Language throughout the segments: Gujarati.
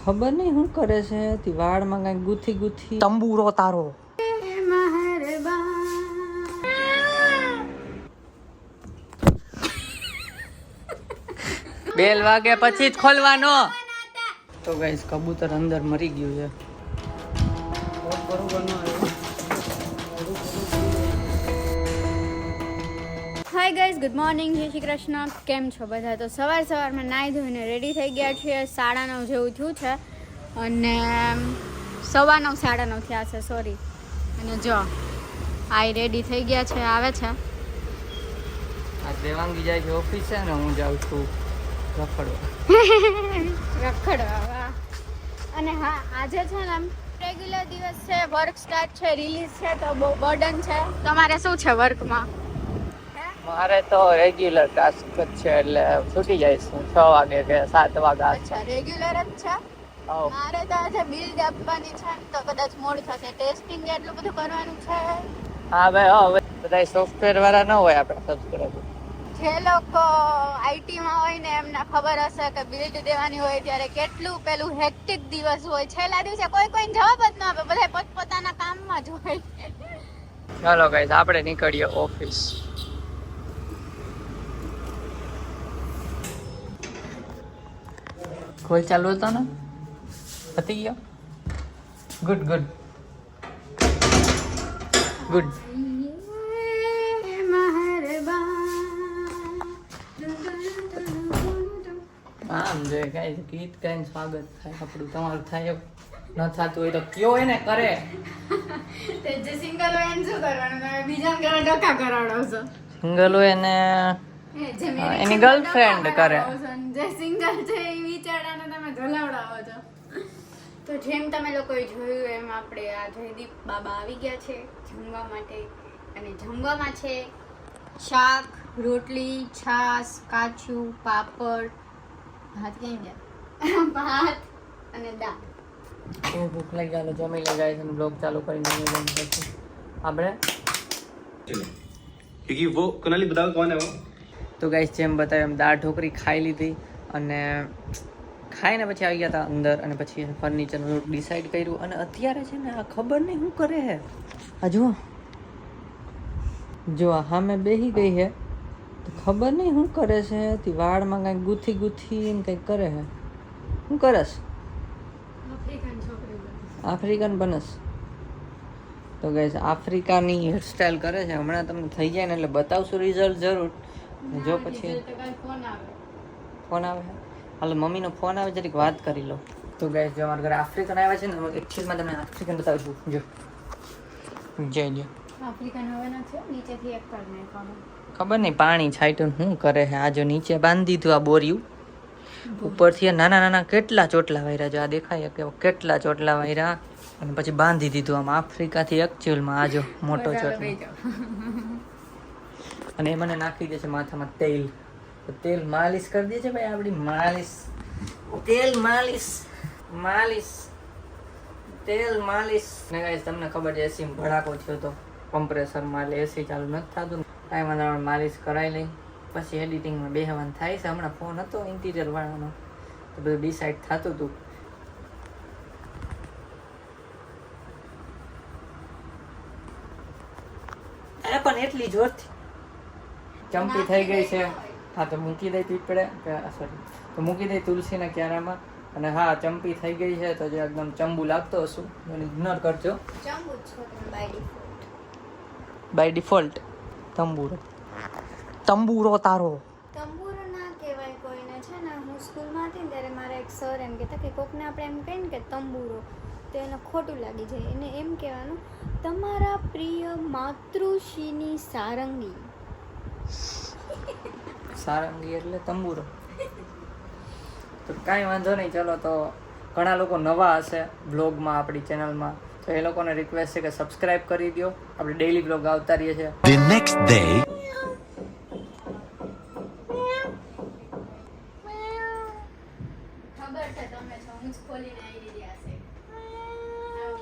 ખબર નહીં શું કરે છે તી વાળમાં કઈ ગુથી ગુથી તંબુરો તારો બેલ વાગે પછી જ ખોલવાનો. તો ગાઈસ કબૂતર અંદર મરી ગયું છે. હાય ગાઈઝ, ગુડ મોર્નિંગ, જય શ્રી કૃષ્ણ. કેમ છો બધા? તો સવારમાં નાહી ધોઈને રેડી થઈ ગયા છીએ. 9:30 જેવું થયું છે અને 9:15 9:30 થયા છે, સોરી. અને જો આઈ રેડી થઈ ગયા છે, આવે છે. આ દેવાંગી જાય છે ઓફિસે ને હું જાઉં છું રખડવા. અને હા, આજે છે ને રેગ્યુલર દિવસ છે, વર્ક સ્ટાર્ટ છે, રિલીઝ છે, તો બહુ બર્ડન છે. તમારે શું છે વર્કમાં? મારે તો રેગ્યુલર ટાસ્ક જ છે, એટલે છૂટી જાય છે 6 વાગે કે 7 વાગે. અચ્છા, રેગ્યુલર જ છે. મારે તો આજે બિલ્ડ આપવાની છે, તો કદાચ મોડ થશે. ટેસ્ટિંગ એટલું બધું કરવાનું છે. હા ભાઈ, હવે બધા સોફ્ટવેર વાળા ન હોય આપણે સબસ્ક્રાઇબર. જે લોકો આઈટીમાં હોય ને એમને ખબર હશે કે બિલ્ડ દેવાની હોય ત્યારે કેટલું પેલું હેક્ટિક દિવસ હોય. છેલ્લા દિવસે કોઈને જવાબ જ ન આપે, બધા પોતપોતાના કામમાં જ હોય. ચાલો ગાઈસ, આપણે નીકળીએ ઓફિસ. કોલ ચાલુ હતો ને, પતી ગયો. Good good good. આમ જો ગાઈસ, ગીત ગાઈને સ્વાગત થાય આપણું. તમારું થાય ન થતું હોય તો કયો એને કરે. તે જે સિંગલ હોય એને શું કરવાનું? તમે બીજાને ઘરે ડોકા કરાવડો છો. સિંગલ હોય એને એની ગર્લફ્રેન્ડ કરે. જે સિંગલ છે એ વિચારાને તમે ધોલાવડાવો છો. તો જેમ તમે લોકોએ જોયું એમ આપણે આ જયદીપ બાબા આવી ગયા છે જમવા માટે. અને જમવામાં છે શાક, રોટલી, છાશ, કાચું, પાપડ, ભાત કેમ ગયા ભાત અને દાળ. બહુ ભૂખ લાગી ગઈ, જમી લે ગાઈસ અને બ્લોગ ચાલુ કરીને આપણે क्योंकि वो कुनाली बताओ कौन है वो. તો ગાઈસ જેમ બતાવ્યું એમ દાળ ઢોકળી ખાઈ લીધી અને ખાઈને પછી આવી ગયા હતા અંદર. અને પછી ફર્નિચરનું ડિસાઈડ કર્યું. અને અત્યારે છે ને આ ખબર નહીં શું કરે છે. આ જો આ સામે બેસી ગઈ છે, તો ખબર નહીં શું કરે છે. તી વાળમાં કંઈક ગુથી ગુથી ને કંઈક કરે છે. શું કરસ? આફ્રિકન બનસ. તો ગાઈસ આફ્રિકાની હેરસ્ટાઈલ કરે છે. હમણાં તમને થઈ જાય ને એટલે બતાવશું રિઝલ્ટ જરૂર. જો પછી ફોન આવે, હાલો મમ્મીનો ફોન આવે, જરીક વાત કરી લો. તો ગાઈસ જો અમારા ઘરે આફ્રિકન આવ્યા છે ને, એકચ્યુઅલમાં તમને આફ્રિકન બતાવીશું. જો જય આફ્રિકન હવે નથી, નીચેથી એક પર નાખવાનું. ખબર નહીં પાણી છાંટ્યું શું કરે છે. આ જો નીચે બાંધી દીધું આ બોરિયું, ઉપરથી નાના નાના કેટલા ચોટલા વાયરા. જો આ દેખાય કે કેટલા ચોટલા વાયરા, અને પછી બાંધી દીધું આમ. આફ્રિકાથી એકચ્યુઅલમાં આ જો મોટો ચોટલો. અને એ મને નાખી દે છે માથામાં તેલ. તો તેલ માલિશ કરી દે છે ભાઈ આપણી. માલિશ, તેલ માલિશ, માલિશ, તેલ માલિશ. ને ગાઈસ તમને ખબર છે એસી ભડાકો થયો તો કમ્પ્રેસરમાં, એટલે એસી ચાલુ નથી થતું. કાંઈ વાંધો માલિશ કરાવી લઈ, પછી એડિટિંગમાં બેહવાનું થાય છે. હમણાં ફોન હતો ઇન્ટિરિયર વાળાનો, તો બધું ડિસાઈડ થતું હતું. પણ એટલી જોરથી ચંપી થઈ ગઈ છે. હા તો મૂકી દઈ પીપળે, સોરી, તો મૂકી દઈ તુલસીના ક્યારામાં. અને હા, ચંપી થઈ ગઈ છે તો જે એકદમ ચંબુ લાગતો હશું એને ઇગ્નોર કરજો. બાય ડિફોલ્ટ તંબુરો, તંબુરો તારો. તંબુરો ના કહેવાય કોઈને. છે ને હું સ્કૂલમાં હતી ને ત્યારે મારા એક સર એમ કહેતા કે કોકને આપણે એમ કહીએ ને કે તંબુરો, તો એને ખોટું લાગી જાય. એને એમ કહેવાનું તમારા પ્રિય માતૃશ્રીની સારંગી. સારંગી એટલે તંબુરો. તો કાંઈ વાંધો નહીં. ચલો, તો ઘણા લોકો નવા હશે બ્લોગમાં, આપણી ચેનલમાં, તો એ લોકોને રિક્વેસ્ટ છે કે સબસ્ક્રાઇબ કરી દો. આપણે ડેઈલી બ્લોગ આવતા રહીએ છીએ. The next day. ખબર છે તમે છો, હું જ ખોલીને આવી રહ્યા છે.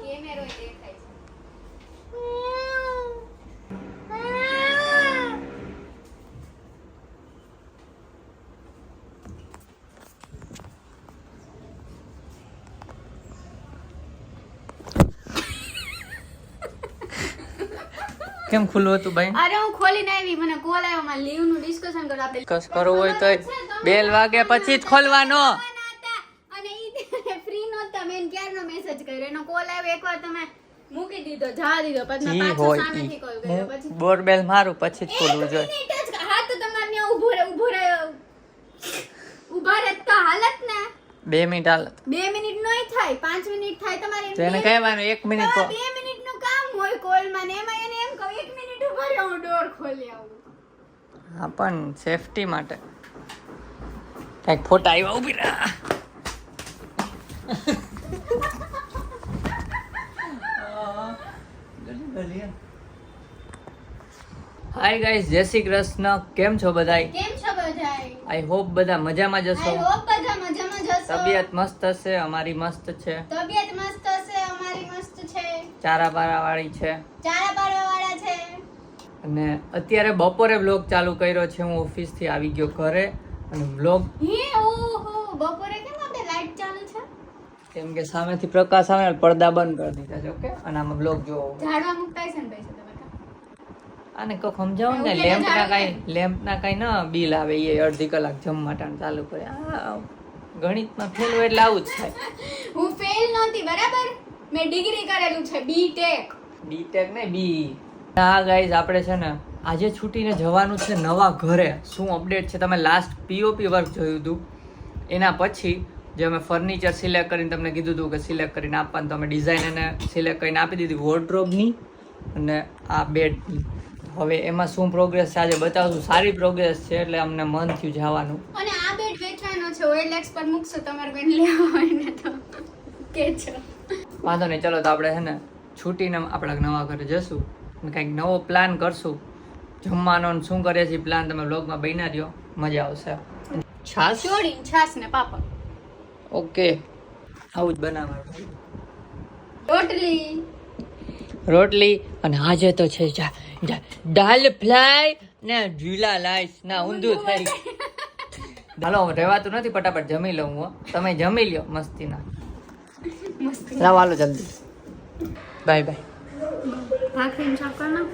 કેમેરો દેખાય છે. કેમ ખુલ્લું હતું ભાઈ? અરે હું ખોલીને આવી, મને કોલ આવ્યો, માં લીવ નું ડિસ્કશન કરો આપણે. કસ કરવું હોય તો બેલ વાગે પછી જ ખોલવાનો. અને ઈ ફ્રી નહોતા, મેં ક્યારનો મેસેજ કર્યો, એનો કોલ આવ્યો, એકવાર તમે મૂકી દીધો, જવા દીધો, પછી મેં જી પાછો હોય સામેથી કોલ કર્યો, હું પછી બોરબેલ મારું પછી જ ખોલવું એક જોઈએ. મિનિટ જ, હા તો તમારે ત્યાં ઊભા રહે તો હાલત ને 2 મિનિટ હાલ 2 મિનિટ નોય થાય, 5 મિનિટ થાય તમારે. તો એને કહેવાનું 1 મિનિટ તો 2 મિનિટ નું કામ હોય કોલ માં, ને એમાં એને એમ કહું 1 મિનિટ ઉભા રહો, હું ડોર ખોલી આવું. હા પણ સેફટી માટે કઈક ફોટા આવ્યા ઉભી રહા. હાય ગાઈસ, જય શ્રી કૃષ્ણ. કેમ છો બધાય? કેમ છો બધાય? આઈ હોપ બધા મજામાં જશો. આઈ હોપ બધા મજામાં જશો. તબિયત મસ્ત હશે, અમારી મસ્ત છે. તબિયત મસ્ત હશે, અમારી મસ્ત છે. ચારા બારા વાળી છે. ચારા પારવાવાળા છે. અને અત્યારે બપોરે વ્લોગ ચાલુ કર્યો છે. હું ઓફિસ થી આવી ગયો ઘરે અને વ્લોગ ઓહો, બપોરે કેમ આપણે લાઈટ ચાલુ છે? કેમ કે સામેથી પ્રકાશ આવે પડદા બંધ કરી દીધા છે. ઓકે, અને આમાં વ્લોગ જોવો. ઝાડવા મુકતા છે ને પૈસા તમે આને કો સમજાવો ને, લેમ્પ ના કઈ ના બિલ આવે એ અડધી કલાક જમવાટાણ ચાલુ કરે. આ ગણિતમાં ફેલ હોય એટલે આવું જ થાય. હું ફેલ નહોતી, બરાબર? મેં ડિગ્રી કરેલું છે, બીટેક. બીટેક નહીં, બી. હા ગાઈઝ, આપણે છે ને આજે છૂટીને જવાનું છે નવા ઘરે. શું અપડેટ છે? તમે લાસ્ટ પીઓપી વર્ક જોયું હતું, એના પછી જે અમે ફર્નિચર સિલેક્ટ કરીને તમને કીધું હતું કે સિલેક્ટ કરીને આપવાનું, તો અમે ડિઝાઇન એને સિલેક્ટ કરીને આપી દીધી, વોર્ડરોબની અને આ બેડની. હવે એમાં શું પ્રોગ્રેસ છે આજે બતાવશું. સારી પ્રોગ્રેસ છે એટલે અમને મન થયું જવાનું. અને આ બેડ વેચવાનો છે, OLX પર મૂકશો તમારે બેન લેવા હોય ને તો કેજો. વાંધો નહીં, ચલો તો આપણે છે ને છૂટીને આપણા નવા ઘરે જશું અને કંઈક નવો પ્લાન કરશું. જમવાનો ને શું કરીએ છીએ પ્લાન તમે વ્લોગમાં બન્યા રહ્યો, મજા આવશે. છાશ ચોળી છાસ ને પાપડ. ઓકે, આવું જ બનાવવાનું. રોટલી રોટલી અને આજે તો છે દાલ ફ્રાય ને ઝીલા લાઈસ ના ઊંધું થઈ. હાલો, રહેવાતું નથી, ફટાફટ જમી લઉં હું. તમે જમી લ્યો મસ્તીના. લાવ હાલો જલ્દી. Bye bye. ભાખરી શાક કરના.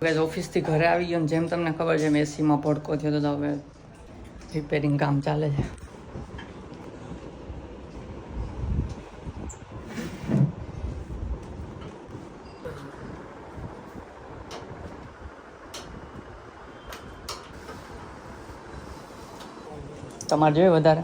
ગાઈસ, ઓફિસ થી ઘરે આવી ગયો ને જેમ તમને ખબર છે એસી માં ભડકો થયો તો હવે રિપેરિંગ કામ ચાલે છે. તમારે જોઈએ વધારે?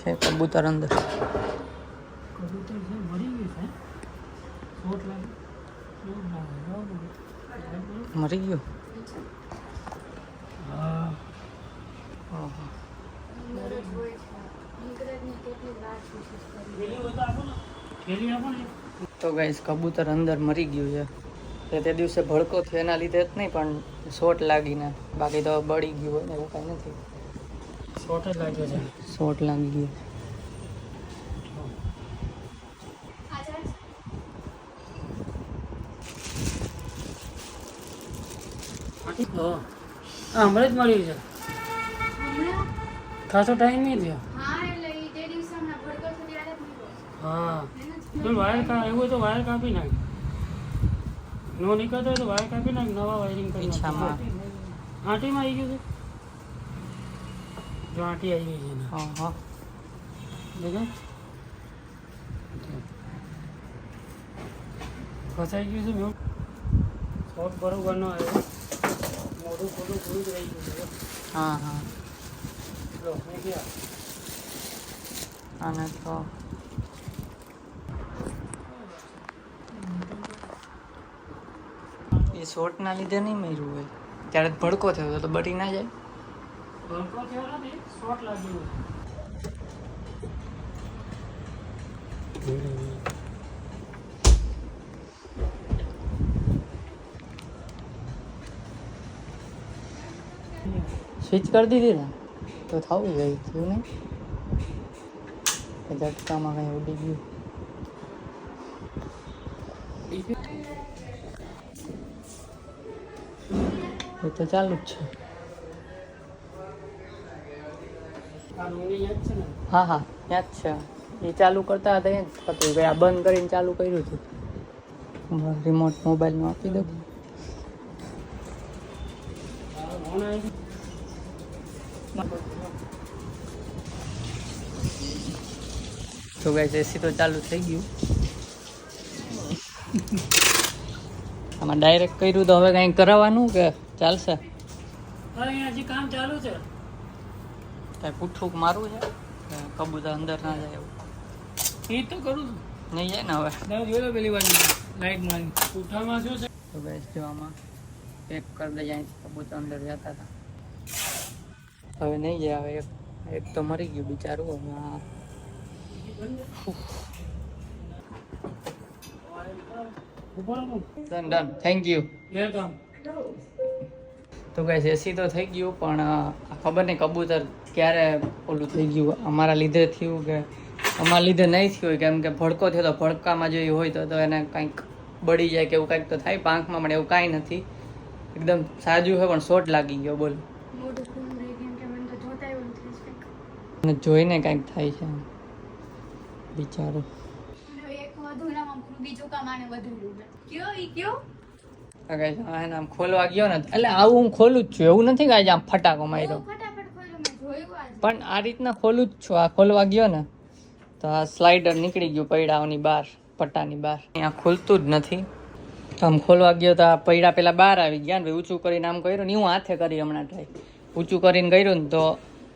છે કબૂતર અંદર. મરી ગયો. તો ગાઈસ, કબૂતર અંદર મરી ગયું છે. તે દિવસે ભડકો થયો એના લીધે જ નહીં, પણ શોટ લાગીને, બાકી તો બળી ગયું હોય ને એવું કાંઈ નથી. શોટ જ લાગ્યો છે. શોટ લાગી ગયો. હમણાં જ મળ્યું છે, ખાસો ટાઈમ નહીં થયો. હા, એટલે ઈ તે દિવસે હમણાં ભડકો થયો ત્યારે જ નીકળ્યો. હા, પણ વાયર એવું હોય તો વાયર કાપી નાખ. નો નીકળતો હોય તો વાયર કાપી નાખ, નવા વાયરિંગ કરી નાખ. પીછામાં. આંટીમાં આવી ગયું છે. જો આંટી આવી ગઈ છે ને. હા હા. દેખો ફસાઈ ગયું છે. મેં શોટ બરોબર નો આવ્યો, મોઢું ખોટું પૂરું જ રહી ગયું છે. હા હા. લો, મેં ગયા. અને તો એ શોટના લીધે નહીં મર્યું હોય, ત્યારે જ ભડકો થયો તો બળી ના જાય. ભડકો થયો નથી, શોટ લાગ્યું છે. સ્વિચ કરી દીધી ને તો થવું જોઈએ થયું નહીં ઝટકામાં કંઈ ઉડી ગયું એ તો ચાલુ જ છે આ નોની યાદ છે ને હા હા ત્યાં જ છે એ ચાલુ કરતા હતા એ જ થતું ભાઈ આ બંધ કરીને ચાલુ કર્યું હતું રિમોટ મોબાઈલમાં આપી દઉં નોન આવી તો ગાઈસ એસી તો ચાલુ થઈ ગયું આમાં ડાયરેક્ટ કર્યું તો હવે કંઈ કરાવવાનું કે ચાલશે અહીંયા હજી કામ ચાલુ છે કાંઈ પૂઠું મારવું છે કે કબૂતર અંદર ના જાય એવું એ તો કરું છું નહીં જાય ને હવે તમે જોઈ લો પેલી વાર લાઈટ મારી ઉઠામાં શું છે તો ગાઈસ જો આમાં પેક કરી દઈએ અહીંથી કબૂતર અંદર જતા હતા હવે નહીં જાય હવે એક તો મરી ગયું બિચારું હવે આ ડન થેન્ક યુ વેલકમ તો ગાઈસ એસી તો થઈ ગયું પણ ખબર નહીં કબૂતર ક્યારે ઓલું થઈ ગયું અમારા લીધે થયું કે અમારા લીધે નહીં થયું કેમ કે ભડકો થયો તો ભડકામાં જો હોય તો એને કંઈક બળી જાય કે એવું કંઈક તો થાય પાંખમાં પણ એવું કાંઈ નથી એકદમ સાજું છે પણ શોટ લાગી ગયો બોલ મોઢું ખુલ્લું રહી ગયું કે મને તો જોતા એવું થાય છે અને જોઈને કંઈક થાય છે બિચારું એક વધુરામાં બીજું કામ આને વધેલું છે કયો ઈ કયો એને આમ ખોલવા ગયો ને એટલે આવું હું ખોલું જ છું એવું નથી કે આજે આમ ફટાકો માર્યો ફટાફટ ખોલ્યું મેં જોયું આજે પણ આ રીતના ખોલું જ છું આ ખોલવા ગયો ને તો આ સ્લાઇડર નીકળી ગયું પૈડાઓની બહાર પટ્ટાની બહાર અહીંયા ખુલતું જ નથી તો આમ ખોલવા ગયો તો આ પૈડા પેલા બહાર આવી ગયા ને ભાઈ ઊંચું કરીને આમ કર્યું ને હું હાથે કરી હમણાં ટ્રાય ઊંચું કરીને કર્યું ને તો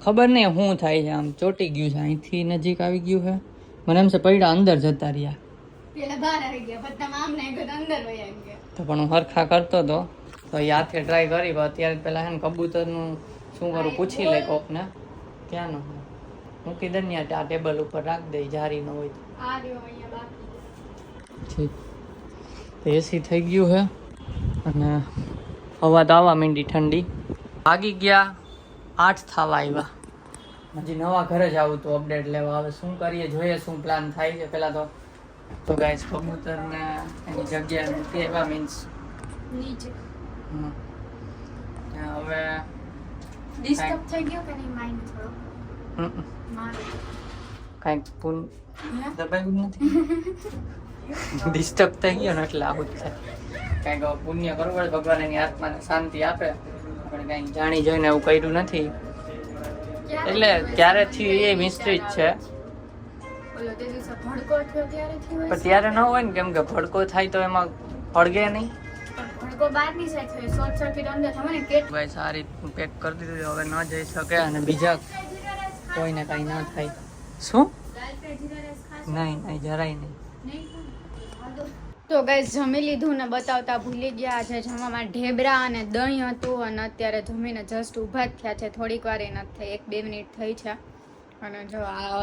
ખબર નહીં શું થાય છે આમ ચોટી ગયું છે અહીંથી નજીક આવી ગયું છે મને એમ છે પૈડા અંદર જતા રહ્યા પેલા બહાર આવી ગયા પછી તમે આમ નાખ્યો તો અંદર વહી આવી ગયા તો પણ હું હરખા કરતો હતો તો એ હાથે ટ્રાય કરી પણ અત્યારે પેલા છે ને કબૂતરનું શું કરું પૂછી લે કોકને ક્યાંનું મૂકી દે ને આ ટેબલ ઉપર રાખ દે જારી ન હોય તો આ રહ્યો અહીંયા બાકી ઠીક એસી થઈ ગયું છે અને હવા તો આવવા માંડી ઠંડી વાગી ગયા 8 થવા આવ્યા હજી નવા ઘરે જ આવું તો અપડેટ લેવા હવે શું કરીએ જોઈએ શું પ્લાન થાય છે પહેલાં તો ગાઈસ કબૂતરને એની જગ્યાએ મૂકી આવ્યા મીન્સ નીચે હવે ડિસ્ટર્બ થઈ ગયો કે નહીં માઇન્ડ થોડો મારો કાંઈક પૂન દબાવ્યું નથી ડિસ્ટર્બ થઈ ગયો ને એટલે આવું જ થાય કાંઈક પુણ્ય કરવું પડે ભગવાન એની આત્માને શાંતિ આપે આપણે કાંઈક જાણી જોઈને એવું કર્યું નથી એટલે ક્યારેથી એ મિસ્ટ્રી જ છે ઓલો તે દિવસે ભડકો થયો ત્યારે થયો પણ ત્યારે ન હોય ને કેમ કે ભડકો થાય તો એમાં ફળગે નહીં ભડકો બહારની સાઈડ થયો શોર્ટ સર્કિટ અંદર થયો ને કેટ ભાઈ સારી પેક કરી દીધું હવે ન જઈ શકે અને બીજા કોઈને કાંઈ ન થાય શું નહીં નહીં જરાય નહીં તો ગાઈસ જમી લીધું ને બતાવતા ભૂલી ગયા આજે જમવામાં ઢેબરા અને દહીં હતું અને અત્યારે જમીને જસ્ટ ઊભા જ થયા છે થોડીક વાર એ નથી થઈ 1-2 મિનિટ થઈ છે અને જો આ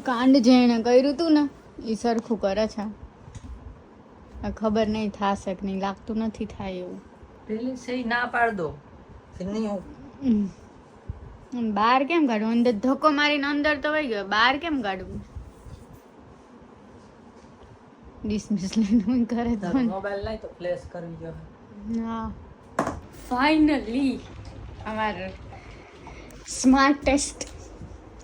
કાંડ જે એણે કર્યું હતું ને એ સરખું કરે છે ખબર નહીં થશે કે નહીં લાગતું નથી થાય એવું પેલી સહી ના પાડ દો નહીં હું બહાર કેમ કાઢવું અંદર ધક્કો મારીને અંદર તો વહી ગયો બહાર કેમ કાઢવું ડિસમિસ લઈને કરે તો મોબાઈલ લાય તો ફ્લેશ કરવી જોઈએ હા ફાઇનલી અમાર સ્માર્ટેસ્ટ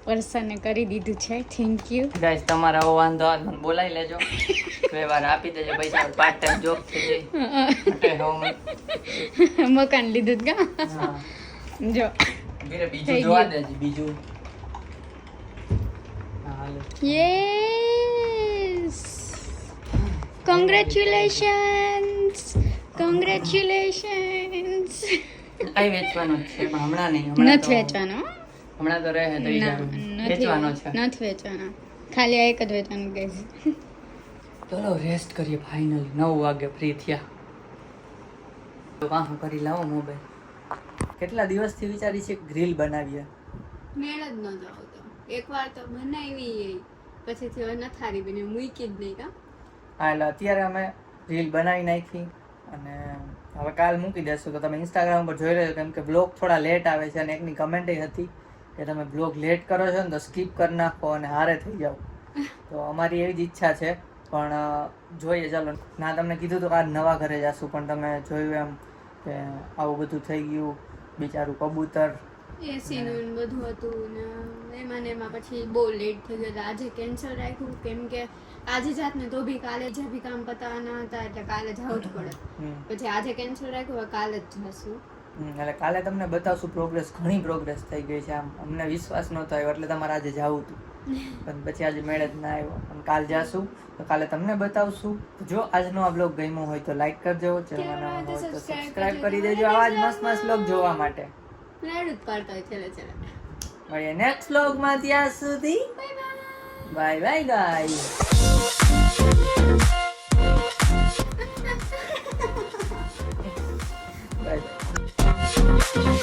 પર્સને કરી દીધું છે થેન્ક યુ ગાઈસ તમારા આવો વાંધો આવે મને બોલાવી લેજો બે વાર આપી દેજો પૈસા પાર્ટ ટાઈમ જોબ થઈ જાય મકાન લીધું જ કા હા જો બીરે બીજું જોવા દેજે બીજું હા હાલો યસ કોંગ્રેચ્યુલેશન્સ કોંગ્રેચ્યુલેશન્સ કઈ વેચવાનો છે પણ હમણાં નહીં હમણાં નથી વેચવાનો હમણાં તો રહે તો વેચવાનો છે નથી વેચવાનો ખાલી આ એક જ વેચવાનું ગઈશ ચલો રેસ્ટ કરીએ ફાઇનલી 9 વાગે ફ્રી થયા તો વાહ કરી લાવો મોબાઈલ કેટલા દિવસથી વિચારી છે ગ્રીલ બનાવીએ મેળ જ ન જાવ તો એકવાર તો બનાવી પછીથી હવે નથારી બની મૂકી જ નહીં કા હા એટલે અત્યારે અમે રીલ બનાવી નાખી અને હવે કાલ મૂકી દેશું. તો તમે ઇન્સ્ટાગ્રામ પર જોઈ લેજો, કેમ કે બ્લોગ થોડા લેટ આવે છે. અને એકની કમેન્ટ હતી કે તમે બ્લોગ લેટ કરો છો ને તો સ્કીપ કરી નાખો અને હારે થઈ જાઓ. તો અમારી એવી જ ઈચ્છા છે, પણ જોઈએ ચાલો. ના તમને કીધું તો આજ નવા ઘરે જશું, પણ તમે જોયું એમ કે આવું બધું થઈ ગયું. બિચારું કબૂતર એસી નું બધું હતું ને એમાં પછી બહુ લેટ થઈ ગયો. આજે કેન્સલ રાખ્યું કેમ કે આજે જાત ને તો બી કાલે જે બી કામ પતાવવાના હતા એટલે કાલે જવું જ પડે. પછી આજે કેન્સલ રાખ્યું, હવે કાલે જ જશું. એટલે કાલે તમને બતાવશું પ્રોગ્રેસ. ઘણી પ્રોગ્રેસ થઈ ગઈ છે. આમ અમને વિશ્વાસ નહોતો આવ્યો એટલે તમારે આજે જવું હતું, પણ પછી આજે મેળ જ ના આવ્યો. પણ કાલ જાશું તો કાલે તમને બતાવશું. જો આજનો આ બ્લોગ ગમ્યો હોય તો લાઈક કરજો, ચેનલ નવા હોય તો સબસ્ક્રાઇબ કરી દેજો આવા જ મસ્ત મસ્ત બ્લોગ જોવા માટે. રેડ પાડતા હોય છેલ્લે મળીએ નેક્સ્ટ બ્લોગમાં. ત્યાં સુધી બાય બાય ગાઈસ.